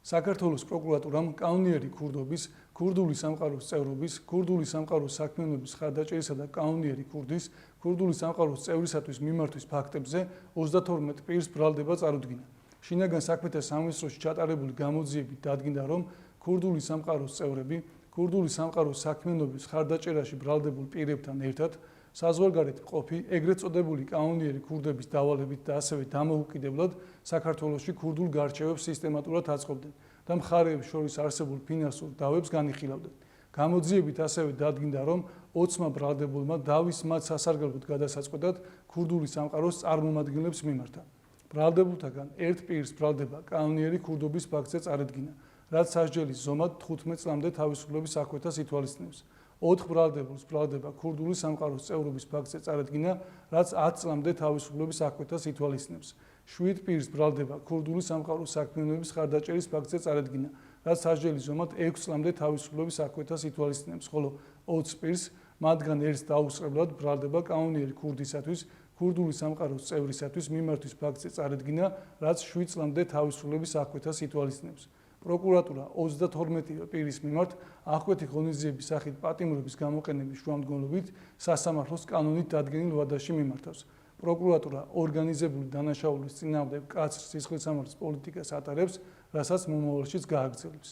საქართველოს პროკურატურამ კანონიერი ქურდობის, ქურდული სამყაროს წევრობის, ქურდული სამყაროს საქმიანობის ხარდაჭერისა და კანონიერი ქურდის, ქურდული სამყაროს წევრისათვის მიმართვის ფაქტებზე 32 პირს ბრალდება წარუდგინა. შინაგან საქმეთა სამინისტროში ჩატარებული გამოძიებით დადგინდა, რომ ქურდული სამყაროს წევრები, ქურდული სამყაროს საქმიანობის ხარდაჭერაში ბრალდებულ პირებთან ერთად საზღვარგარეთ მყოფი, ეგრეთ წოდებული კანონიერი ქურდების დავალებით და ასევე დამოუკიდებლად საქართველოში ქურდულ გარჩევებს სისტემატურად აწყობდნენ და მხარეებს შორის არსებულ ფინანსურ დავებს განიხილავდნენ. გამოძიებით ასევე დადგინდა, რომ 20 ბრალდებულმა დავის მათ სასარგებლოდ გადასაწყვეტად ქურდული სამყაროს წარმომადგენლებს მიმართა. ბრალდებულთაგან ერთ პირს ბრალდება კანონიერი ქურდობის ფაქტზე წარედგინა, რაც სასჯელის ზომად 15 წლამდე თავისუფლების აღკვეთას ითვალისწინებს. 4 ბრალდებულს ბრალდება ქურდული სამყაროს წევრობის ფაქტზე წარედგინა, რაც 10 წლამდე თავისუფლების აღკვეთას ითვალისწინებს. 7 პირს ბრალდება ქურდული სამყაროს საქმიანობის ხარდაჭერის ფაქტზე წარედგინა, რაც სასჯელის ზომად 6 წლამდე თავისუფლების აღკვეთას ითვალისწინებს, ხოლო 20 პირს მათგან ერთს დაუსწრებლად ბრალდება კანონიერი ქურდისათვის, ქურდული სამყაროს წევრისათვის მიმართვის ფაქტზე წარედგინა, რაც 7 წლამდე თავისუფლების აღკვეთას ითვალისწინებს. პროკურატურა 32 პირის მიმართ აღკვეთი ღონისძიების სახით პატიმრობის გამოყენების შუამდგომლობით სასამართლოს კანონით დადგენილ ვადაში მიმართავს. პროკურატურა ორგანიზებული დანაშაულის წინააღმდეგ მკაცრ სისხლისამართლის პოლიტიკას ატარებს, რასაც მომავალშიც გააგრძელებს.